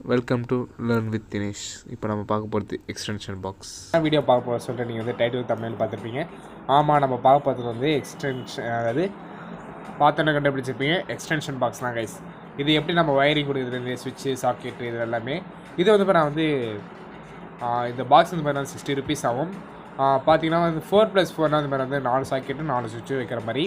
Welcome to learn with Dinesh. இப்போ நம்ம பார்க்க போகிறது எக்ஸ்டென்ஷன் பாக்ஸ் வீடியோ பார்க்க போகிற சொல்லிட்டு நீங்கள் வந்து டைட்டில் தமிழ் பார்த்துருப்பீங்க. ஆமாம், நம்ம பார்க்க போகிறது வந்து எக்ஸ்டென்ஷன், அதாவது பார்த்தோன்னே கண்டுபிடிச்சிருப்பீங்க எக்ஸ்டென்ஷன் பாக்ஸ் தான் கைஸ். இது எப்படி நம்ம ஒயரிங் கொடுக்குறது, ஸ்விட்சு, சாக்கெட்டு, இது எல்லாமே. இது வந்து இப்போ நான் வந்து இந்த பாக்ஸ் வந்து பார்த்தீங்கன்னா 60 rupees ஆகும். பார்த்தீங்கன்னா வந்து 4+4 அந்த மாதிரி வந்து 4 சாக்கெட்டு 4 சுவிட்சு வைக்கிற மாதிரி.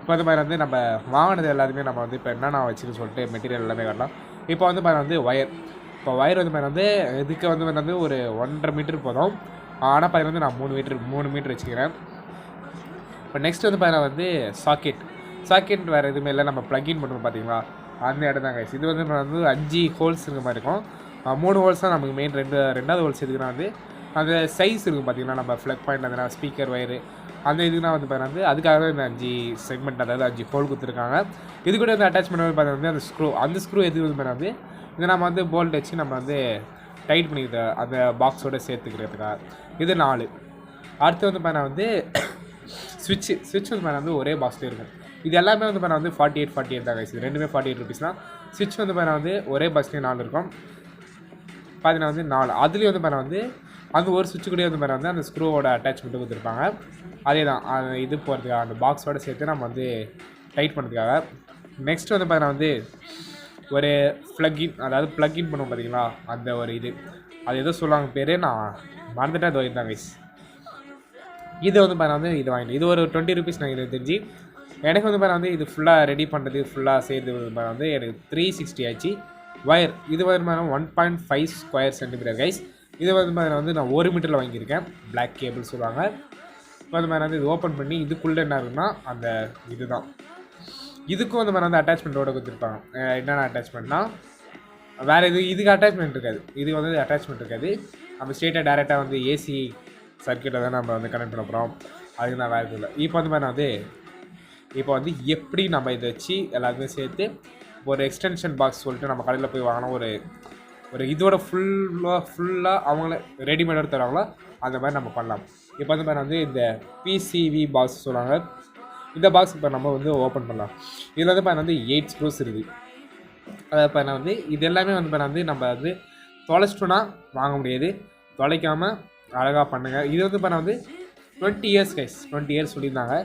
இப்போ வந்து மாதிரி வந்து நம்ம வாங்கினது எல்லாத்தையுமே நம்ம வந்து இப்போ என்னென்ன வச்சுன்னு சொல்லிட்டு மெட்டீரியல் எல்லாமே வரலாம். இப்போ வந்து மாதிரி வந்து ஒயர், இப்போ ஒயர் வந்து மாதிரி வந்து இதுக்கு வந்து ஒரு 1.5 மீட்டர் போதும். ஆனால் பார்த்தீங்கன்னா வந்து நான் 3 மீட்டர் வச்சுக்கிறேன். இப்போ நெக்ஸ்ட் வந்து பார்த்தீங்கன்னா வந்து சாக்கெட் வேறு எதுவுமே இல்லை, நம்ம ப்ளக்இன் பண்ணுறோம் பார்த்தீங்களா, அந்த இடம் தான் கைஸ். இது வந்து 5 ஹோல்ஸ் இருக்கிற மாதிரி இருக்கும். 3 ஹோல்ஸ் தான் நமக்கு மெயின். ரெண்டாவது ஹோல்ஸ் எதுக்குன்னா வந்து அந்த சைஸ் இருக்கும் பார்த்தீங்கன்னா, நம்ம ஃப்ளக் பாயிண்ட், அந்த ஸ்பீக்கர் வயரு, அந்த இதுனா வந்து பார்த்தீங்கன்னா அதுக்காக இந்த 5 செக்மெண்ட், அதாவது 5 ஹோல் கொடுத்துருக்காங்க. இது கூட வந்து அட்டாச்மெண்ட் வந்து பார்த்தீங்கன்னா அந்த ஸ்க்ரூ எதுக்கு வந்து பார்த்தீங்கன்னா இதை நம்ம வந்து போல்ட் வச்சு நம்ம வந்து டைட் பண்ணிக்கிற அந்த பாக்ஸோடு சேர்த்துக்கிறதுக்காக. இது 4. அடுத்து வந்து பார்த்தீங்கன்னா வந்து ஸ்விட்ச் வந்து பார்த்தீங்கன்னா ஒரே பாக்ஸ்லேயே இருக்கும். இது எல்லாமே வந்து பார்த்தீங்கன்னா வந்து 48 தான் கைஸ். இது ரெண்டுமே 48 rupees தான். ஸ்விட்ச் வந்து பார்த்தீங்கன்னா வந்து ஒரே பாக்ஸ்லேயே 4 இருக்கும். பார்த்தீங்கன்னா வந்து 4. அதுலேயும் வந்து பார்த்தீங்கன்னா வந்து அந்த ஒரு சுவிட்சு கூட வந்து பார்த்தீங்கன்னா வந்து அந்த ஸ்க்ரூவோட அட்டாச்மெண்ட்டு கொடுத்துருப்பாங்க. அதே தான் இது போகிறதுக்காக, அந்த பாக்ஸோடு சேர்த்து நம்ம வந்து டைட் பண்ணுறதுக்காக. நெக்ஸ்ட் வந்து பார்த்தீங்கன்னா வந்து ஒரு ப்ளக்இன், அதாவது ப்ளக்இன் பண்ணுவோம் பார்த்தீங்களா, அந்த ஒரு இது, அது எதோ சொல்லுவாங்க பேர், நான் மறந்துட்டேன். அது வாங்கிதான் கைஸ். இது வந்து பார்த்தீங்கன்னா வந்து இது வாங்கிட்டு இது ஒரு 20 rupees நான் இது தெரிஞ்சு. எனக்கு வந்து பார்த்தீங்கன்னா வந்து இது ஃபுல்லாக ரெடி பண்ணுறது, ஃபுல்லாக செய்கிறது வந்து எனக்கு 360 ஆச்சு. ஒயர் இது வந்து பார்த்தீங்கன்னா 1.5 ஸ்கொயர் சென்டிமீட்டர் கைஸ். இது வந்து பார்த்தீங்கன்னா வந்து நான் 1 மீட்டரில் வாங்கியிருக்கேன். பிளாக் கேபிள் சொல்லுவாங்க. இப்போ வந்து மாதிரி வந்து இது ஓப்பன் பண்ணி இதுக்குள்ளே என்ன இருக்குன்னா அந்த இது தான். இதுக்கும் வந்து மாதிரி வந்து அட்டாச்மெண்ட்டோடு கொடுத்துருப்பாங்க. என்னென்ன அட்டாச்மெண்ட்னா வேறு இதுக்கு அட்டாச்மெண்ட் இருக்காது. இது வந்து அட்டாச்மெண்ட் இருக்காது. நம்ம ஸ்ட்ரெயிட்டாக டேரெக்டாக வந்து ஏசி சர்க்கியூட்டை தான் நம்ம வந்து கனெக்ட் பண்ண போகிறோம். அதுக்கு நான் வேறு இல்லை. இப்போ வந்து மாதிரி வந்து எப்படி நம்ம இதை வச்சு எல்லாருமே சேர்த்து ஒரு எக்ஸ்டென்ஷன் பாக்ஸ் சொல்லிட்டு நம்ம கடையில் போய் வாங்கினா ஒரு இதோட ஃபுல்லாக அவங்கள ரெடிமேடாக தருவாங்களோ அந்த மாதிரி நம்ம பண்ணலாம். இப்போ வந்து வந்து இந்த பிசிவி பாக்ஸ் சொல்லுவாங்க. இந்த பாக்ஸ் இப்போ நம்ம வந்து ஓப்பன் பண்ணலாம். இதில் வந்து வந்து 8 ஸ்க்ரூஸ் இருக்குது. அதை இப்போ நான் வந்து இது எல்லாமே வந்து நம்ம வந்து தொலைச்சிட்டோன்னா வாங்க முடியாது. தொலைக்காமல் அழகாக பண்ணுங்கள். இது வந்து வந்து 20 years கைஸ். 20 years சொல்லியிருந்தாங்க.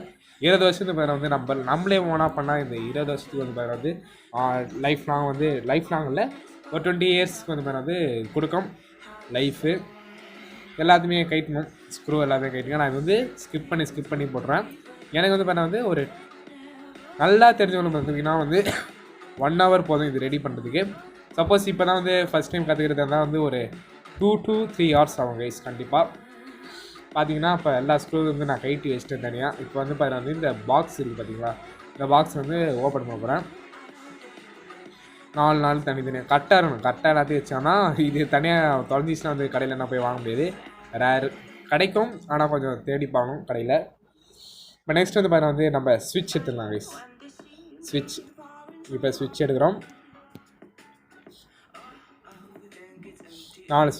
20 வருஷத்துக்கு வந்து நம்மளே ஓனாக பண்ணால் இந்த 20 வருஷத்துக்கு வந்து லைஃப் லாங் இல்லை, ஒரு 20 yearsக்கு வந்து கொடுக்கும் லைஃபு. எல்லாத்தையுமே கைட்டணும், ஸ்க்ரூ எல்லாத்தையும் கைட்டுங்க. நான் இது வந்து ஸ்கிப் பண்ணி போடுறேன். எனக்கு வந்து ஒரு நல்லா தெரிஞ்சவங்க பார்த்தீங்கன்னா வந்து 1 hour போதும் இது ரெடி பண்ணுறதுக்கு. சப்போஸ் இப்போ தான் வந்து ஃபஸ்ட் டைம் கற்றுக்கிறது இருந்தால் வந்து ஒரு 2 to 3 hours ஆகும் கைஸ் கண்டிப்பாக. பார்த்தீங்கன்னா இப்போ எல்லா ஸ்க்ரூ வந்து நான் கைட்டி வச்சுட்டு தனியாக. இப்போ வந்து வந்து இந்த பாக்ஸ் இருக்குது பார்த்தீங்களா, இந்த பாக்ஸ் வந்து ஓப்பன் பண்ண போகிறேன். 4 நாள் தனித்தனியாக கரெக்டாக இருக்கணும். கரெக்டாக எல்லாத்தையும் வச்சோன்னா இது தனியாக தொலைஞ்சிச்சுன்னா வந்து கடையில் என்ன போய் வாங்க முடியாது. ரேரு கிடைக்கும், ஆனால் கொஞ்சம் தேடி பார்க்கணும் கடையில். இப்போ நெக்ஸ்ட் வந்து வந்து நம்ம ஸ்விட்ச் எடுத்துக்கலாம் கைஸ். இப்போ ஸ்விட்ச் எடுக்கிறோம். 4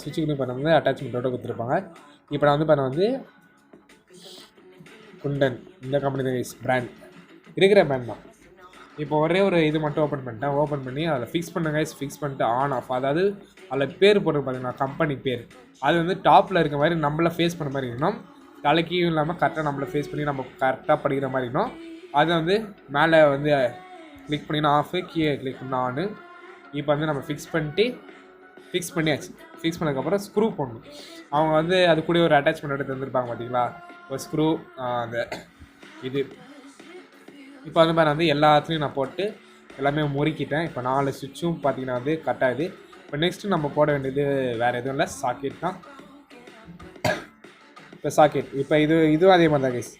சுவிட்சுக்கு வந்து அட்டாச்மெண்ட்டோடு கொடுத்துருப்பாங்க. இப்போ நான் வந்து குண்டன், இந்த கம்பெனி தான் கைஸ், பிராண்ட் இருக்கிற பிராண்ட் தான். இப்போ ஒரே ஒரு இது மட்டும் ஓப்பன் பண்ணி அதில் ஃபிக்ஸ் பண்ணுங்க கைஸ். ஃபிக்ஸ் பண்ணிட்டு ஆன் ஆஃப், அதாவது அதில் பேர் போட்டு பார்த்தீங்கன்னா கம்பெனி பேர், அது வந்து டாப்பில் இருக்க மாதிரி நம்மளை ஃபேஸ் பண்ண மாதிரி இருக்கணும். தலைக்கும் இல்லாமல் கரெக்டாக நம்மளை ஃபேஸ் பண்ணி நம்ம கரெக்டாக படிக்கிற மாதிரி இருக்கணும். அது வந்து மேலே வந்து கிளிக் பண்ணினா ஆஃபு, கீழே கிளிக் பண்ணால் ஆனு. இப்போ வந்து நம்ம ஃபிக்ஸ் பண்ணியாச்சு. ஃபிக்ஸ் பண்ணதுக்கப்புறம் ஸ்க்ரூ போடணும். அவங்க வந்து அது கூட ஒரு அட்டாச்மெண்ட் எடுத்து வந்துருப்பாங்க பார்த்தீங்களா, ஒரு ஸ்க்ரூ, அந்த இது. இப்போ வந்து எல்லாத்துலேயும் நான் போட்டு எல்லாமே முறுக்கிட்டேன். இப்போ 4 சுவிட்சும் பார்த்தீங்கன்னா வந்து கட்டாகுது. இப்போ நெக்ஸ்ட்டு நம்ம போட வேண்டியது வேறு எதுவும் இல்லை, சாக்கெட் தான். இப்போ சாக்கெட் இப்போ இதுவும் அதே மாதிரி தான் கைஸ்.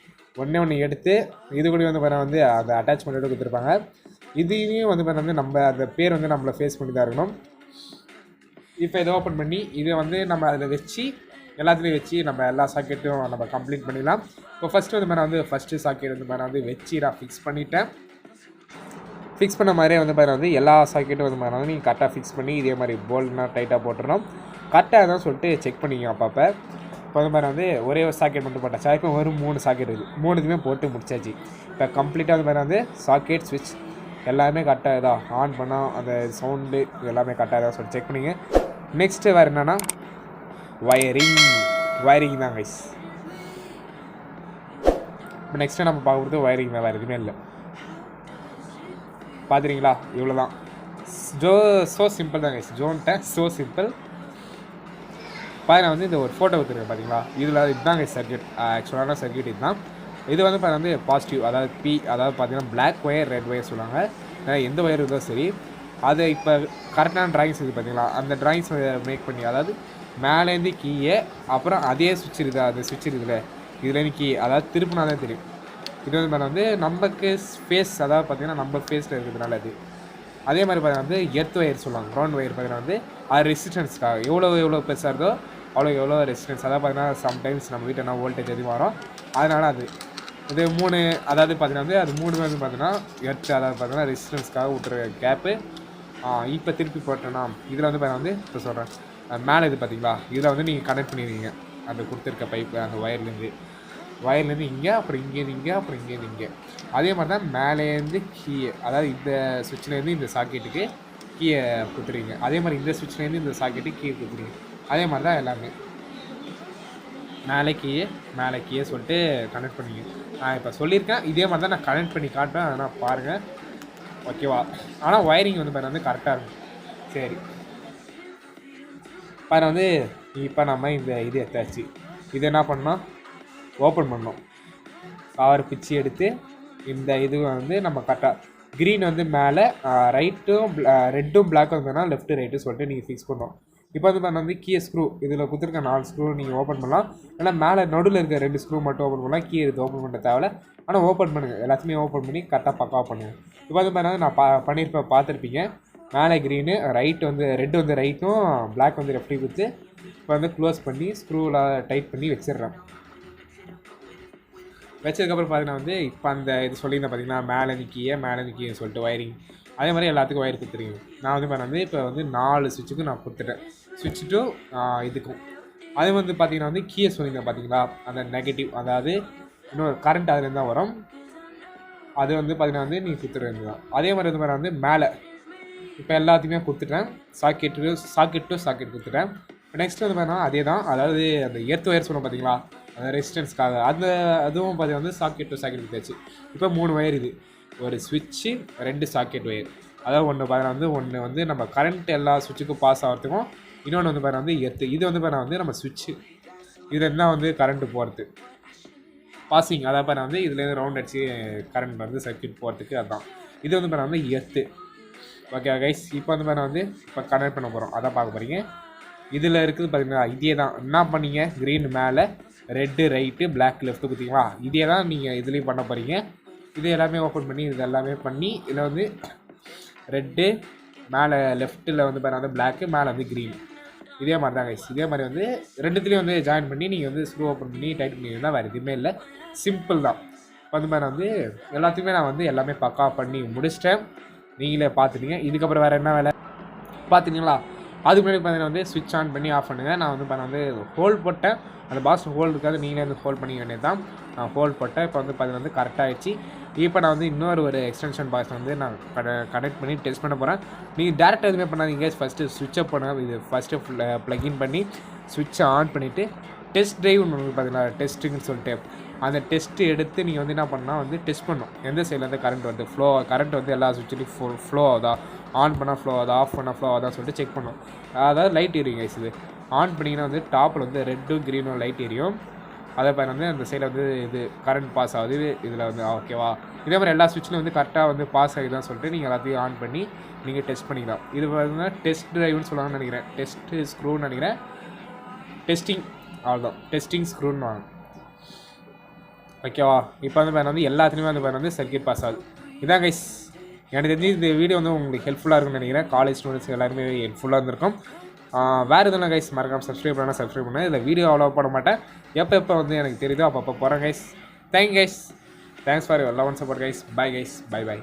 ஒன்று எடுத்து இது கூட வந்து அந்த அட்டாச்மெண்ட்டோடு கொடுத்துருப்பாங்க. இதையும் வந்து நம்ம அந்த பேர் வந்து நம்மளை ஃபேஸ் பண்ணி தான் இருக்கணும். இப்போ இதை ஓப்பன் பண்ணி இதை வந்து நம்ம அதில் வச்சு எல்லாத்துலேயும் வச்சு நம்ம எல்லா சாக்கெட்டும் நம்ம கம்ப்ளீட் பண்ணிடலாம். இப்போ ஃபஸ்ட்டு வந்து ஃபஸ்ட்டு சாக்கெட் வந்து வச்சு நான் ஃபிக்ஸ் பண்ணிட்டேன். ஃபிக்ஸ் பண்ண மாதிரியே வந்து எல்லா சாக்கெட்டும் வந்து நீங்கள் கரெக்டாக ஃபிக்ஸ் பண்ணி இதே மாதிரி போல்ட்னா டைட்டாக போட்டுடணும். கரெக்டாக தான் சொல்லிட்டு செக் பண்ணிங்க அப்பப்போ. இப்போ வந்து ஒரே ஒரு சாக்கெட் மட்டும் போட்டாச்சா, இப்போ ஒரு 3 சாக்கெட் இருக்குது. 3த்துமே போட்டு முடிச்சாச்சு. இப்போ கம்ப்ளீட்டாக வந்து சாக்கெட், ஸ்விட்ச் எல்லாமே கரெக்டாக இதான் ஆன் பண்ணால் அந்த சவுண்டு எல்லாமே கரெக்டாக தான் சொல்லி செக் பண்ணிங்க. நெக்ஸ்ட்டு வேறு என்னென்னா வயரிங் தான் கைஸ். இப்போ நெக்ஸ்ட்டு நம்ம பார்க்குறது வயரிங் தான், வேறு எதுவுமே இல்லை. பார்த்துறீங்களா, இவ்வளோ தான். ஸோ சிம்பிள் தான் கைஸ். So simple. பாருங்க வந்து இந்த ஒரு ஃபோட்டோ கொடுத்துருக்கேன் பார்த்தீங்களா, இதில் இதுதான் கைஸ் சர்க்யூட். ஆக்சுவலான சர்க்யூட் இதுதான். இது வந்து பாருங்க வந்து பாசிட்டிவ், அதாவது அதாவது பார்த்தீங்கன்னா பிளாக் ஒயர் ரெட் ஒயர் சொல்லுவாங்க. எந்த ஒயர் இருக்கோ சரி, அது இப்போ கரெக்டான ட்ராயிங்ஸ் இருக்குது பார்த்தீங்களா, அந்த ட்ராயிங்ஸ் மேக் பண்ணி, அதாவது மேலேருந்து கீயே அப்புறம் அதே சுவிட்ச் இருக்குதா, அது சுவிட்ச் இருக்குதுல்ல இதுலேருந்து கீ, அதாவது திருப்பினா தான் தெரியும். இது வந்து பாருங்க வந்து நமக்கு ஃபேஸ், அதாவது பார்த்தீங்கன்னா நம்ம ஃபேஸில் இருக்கிறதுனால அது. அதே மாதிரி பார்த்தீங்கன்னா வந்து எர்த் ஒயர் சொல்லுவாங்க. கிரவுண்ட் ஒயர் பார்த்தீங்கன்னா வந்து அது ரெசிஸ்டன்ஸ்க்காக எவ்வளோ பெருசாக இருக்கோ எவ்வளோ ரெசிஸ்டன்ஸ், அதாவது பார்த்தீங்கன்னா சம்டைம்ஸ் நம்ம வீட்டில் என்ன வோல்டேஜ் அதிகமாக வரும், அதனால் அது இது 3, அதாவது பார்த்தீங்கன்னா வந்து அது 3 வந்து பார்த்தீங்கன்னா எர்த், அதாவது பார்த்தீங்கன்னா ரெசிஸ்டன்ஸ்க்காக விட்டுற கேப்பு. இப்போ திருப்பி போட்டோன்னா இதில் வந்து பார்த்தீங்கன்னா வந்து இப்போ சொல்கிறேன் மேலே இது பார்த்தீங்களா, இதில் வந்து நீங்கள் கனெக்ட் பண்ணிடுவீங்க அந்த கொடுத்துருக்க பைப்பு, அந்த வயர்லேருந்து இங்கே, அப்புறம் இங்கேருந்து இங்கே, அப்புறம் இங்கேருந்து இங்கே. அதே மாதிரி தான் மேலேருந்து கீயை, அதாவது இந்த சுவிட்ச்லேருந்து இந்த சாக்கெட்டுக்கு கீயை கொடுத்துருவீங்க. அதே மாதிரி இந்த சுவிட்ச்லேருந்து இந்த சாக்கெட்டுக்கு கீயை கொடுத்துருவீங்க. அதே மாதிரி தான் எல்லாமே மேலே கீயே சொல்லிட்டு கனெக்ட் பண்ணிங்க. நான் இப்போ சொல்லியிருக்கேன், இதே மாதிரி தான் நான் கனெக்ட் பண்ணி காட்டுவேன், அதனால் பாருங்கள் ஓகேவா. ஆனால் ஒயரிங் வந்து பாருங்கள் வந்து கரெக்டாக இருக்கும். சரி பாரு வந்து இப்போ நம்ம இந்த இது எடுத்தாச்சு. இது என்ன பண்ணோம், ஓப்பன் பண்ணோம். கவர் பிச்சு எடுத்து இந்த இது வந்து நம்ம கரெக்டாக க்ரீன் வந்து மேலே, ரைட்டும் ரெட்டும் பிளாக்கும் இருந்ததுன்னா லெஃப்ட்டு ரைட்டு சொல்லிட்டு நீங்கள் ஃபிக்ஸ் பண்ணோம். இப்போ வந்து நான் வந்து கீ ஸ்க்ரூ இதில் கொடுத்துருக்க 4 ஸ்க்ரூ நீங்கள் ஓப்பன் பண்ணலாம். ஏன்னா மேலே நடுவில் இருக்க 2 ஸ்க்ரூ மட்டும் ஓப்பன் பண்ணலாம். கீ எடுத்து ஓப்பன் பண்ண தேவை. ஆனால் ஓப்பன் பண்ணுங்கள், எல்லாத்தையுமே ஓப்பன் பண்ணி கரெக்டாக பக்காவாக பண்ணுங்கள். இப்போ வந்து பார்த்தீங்கன்னா நான் பார்த்துருப்பீங்க. மேலே க்ரீனு, ரைட்டு வந்து ரெட்டு வந்து ரைட்டும், பிளாக் வந்து லெஃப்ட்டையும் கொடுத்து இப்போ வந்து க்ளோஸ் பண்ணி ஸ்க்ரூவில் டைட் பண்ணி வச்சிடுறேன். வச்சதுக்கப்புறம் பார்த்தீங்கன்னா வந்து இப்போ அந்த இது சொல்லியிருந்தேன் பார்த்தீங்கன்னா மேலே நிற்கிய சொல்லிட்டு ஒயரிங், அதே மாதிரி எல்லாத்துக்கும் ஒயர் கொடுத்துருங்க. நான் வந்து வந்து இப்போ வந்து 4 சுவிட்சுக்கும் நான் கொடுத்துட்டேன். சுவிட்ச் டு இதுக்கும். அதே வந்து பார்த்தீங்கன்னா வந்து கீயை சொல்லியிருந்தேன் பார்த்தீங்களா, அந்த நெகட்டிவ், அதாவது இன்னொரு கரண்ட் அதுலேருந்து தான் வரும். அது வந்து பார்த்தீங்கன்னா வந்து நீங்கள் கொடுத்துருவேன் தான். அதே மாதிரி வந்து மேலே இப்போ எல்லாத்தையுமே கொடுத்துட்டேன். சாக்கெட் டு சாக்கெட் கொடுத்துட்டேன். நெக்ஸ்ட் வந்து பார்த்தீங்கன்னா அதே தான், அதாவது அந்த எர்த் ஒயர் சொன்னோம் பார்த்தீங்களா, அந்த ரெசிஸ்டன்ஸ்க்காக அதுவும் பார்த்தீங்கன்னா வந்து சாக்கெட் டு சாக்கெட் கொடுத்தாச்சு. இப்போ 3 ஒயர், இது ஒரு சுவிட்சு 2 சாக்கெட் ஒயர். அதாவது ஒன்று வந்து நம்ம கரண்ட் எல்லா சுவிட்சுக்கும் பாஸ் ஆகிறதுக்கும், இன்னொன்று வந்து பார்த்தீங்கன்னா வந்து எர்த்து. இது வந்து பார்த்தீங்கன்னா வந்து நம்ம சுவிட்சு, இது என்ன வந்து கரண்ட்டு போகிறது பாசிங், அதாவது பார்த்தா வந்து இதுலேருந்து ரவுண்ட் அடிச்சு கரண்ட் வந்து சர்க்யூட் போகிறதுக்கு. அதுதான் இது வந்து பார்த்தா வந்து எர்த்து. ஓகே கைஸ், இப்போ வந்து பார்த்தா வந்து இப்போ கனெக்ட் பண்ண போகிறோம், அதான் பார்க்க போகிறீங்க. இதில் இருக்குது பார்த்தீங்கன்னா இதே தான். என்ன பண்ணீங்க, க்ரீன் மேலே, ரெட்டு ரைட்டு, பிளாக் லெஃப்ட்டு கொடுத்தீங்களா, இதே தான் நீங்கள் இதுலேயும் பண்ண போகிறீங்க. இது எல்லாமே ஓப்பன் பண்ணி இது எல்லாமே பண்ணி இதில் வந்து ரெட்டு மேலே லெஃப்ட்டில் வந்து பார்த்தா வந்து பிளாக்கு, மேலே வந்து க்ரீன். இதே மாதிரி தான் கைஸ். இதே மாதிரி வந்து ரெண்டுத்துலேயும் வந்து ஜாயின் பண்ணி நீங்கள் வந்து ஸ்க்ரூ ஓப்பன் பண்ணி டைட் பண்ணிங்கன்னா வேறு எதுவுமே இல்லை, சிம்பிள் தான். வந்து மாதிரி வந்து எல்லாத்தையுமே நான் வந்து எல்லாமே பக்கா பண்ணி முடிச்சிட்டேன். நீங்களே பார்த்துட்டீங்க. இதுக்கப்புறம் வேறு என்ன வேலை பார்த்துட்டீங்களா. அதுக்கு முன்னாடி பார்த்தீங்கன்னா வந்து ஸ்விட்ச் ஆன் பண்ணி ஆஃப் பண்ணுங்கள். நான் வந்து பார்த்தா வந்து ஹோல் போட்டேன், அந்த பாக்ஸ் ஹோல் இருக்காது, நீங்களே வந்து ஹோல்ட் பண்ணிக்க வேண்டியது தான். நான் ஹோல்ட் போட்டேன். இப்போ வந்து பார்த்தீங்கன்னா வந்து கரெக்டாகிடுச்சு. இப்போ நான் வந்து இன்னொரு எக்ஸ்டென்ஷன் பாக்ஸ் வந்து நான் கனெக்ட் பண்ணி டெஸ்ட் பண்ண போகிறேன். நீங்கள் டேரெக்டாக எதுவுமே பண்ணாதீங்க. ஃபஸ்ட்டு ஸ்விட்சை பண்ணுங்கள். இது ஃபஸ்ட்டு ப்ளக்இன் பண்ணி ஸ்விட்சை ஆன் பண்ணிவிட்டு டெஸ்ட் ட்ரைவ் ஒன்று பார்த்தீங்கன்னா டெஸ்ட்டுன்னு சொல்லிட்டு அந்த டெஸ்ட்டு எடுத்து நீங்கள் வந்து என்ன பண்ணால் வந்து டெஸ்ட் பண்ணணும், எந்த சைட்லேருந்து கரண்ட் வந்து கரண்ட் வந்து எல்லா சுவிட்சுலையும் ஃப்ளோ ஆகுதா, ஆன் பண்ணால் ஃப்ளோ ஆகுதா, ஆஃப் பண்ணால் ஃப்ளோ ஆகுதா சொல்லிட்டு செக் பண்ணணும். அதாவது லைட் எரியும் கைஸ். இது ஆன் பண்ணிங்கன்னா வந்து டாப்பில் வந்து ரெட்டும் க்ரீனும் லைட் எரியும். அதே மாதிரி வந்து அந்த சைடில் வந்து இது கரண்ட் பாஸ் ஆகுது இதில் வந்து ஓகேவா. இதே மாதிரி எல்லா சுவிட்சிலும் வந்து கரெக்டாக வந்து பாஸ் ஆகிதான் சொல்லிட்டு நீங்கள் எல்லாத்தையும் ஆன் பண்ணி நீங்கள் டெஸ்ட் பண்ணிக்கலாம். இது வந்து டெஸ்ட் ட்ரைவ்னு சொல்லுவாங்கன்னு நினைக்கிறேன், டெஸ்ட்டு ஸ்க்ரூன்னு நினைக்கிறேன், டெஸ்டிங், அவ்வளோதான், டெஸ்டிங் ஸ்க்ரூன்னு வாங்க ஓகேவா. இப்போ வந்து எல்லாத்துலேயுமே வந்து சர்க்யூட் பாஸ் ஆகுது. இதான் கைஸ், எனக்கு தெரிஞ்சு இந்த வீடியோ வந்து உங்களுக்கு ஹெல்ப்ஃபுல்லாக இருக்குன்னு நினைக்கிறேன். காலேஜ் ஸ்டூடெண்ட்ஸ் எல்லாருமே ஹெல்ப்ஃபுல்லாக இருந்திருக்கும். வேறு எதுவும் கைஸ் மறக்காமல் சப்ஸ்கிரைப் பண்ணேன். இதில் வீடியோ அவ்வளோ போட மாட்டேன், எப்போ வந்து எனக்கு தெரியுதோ அப்போ போகிறேன் guys. Thank you guys, thanks for your love and support guys. Bye guys, by.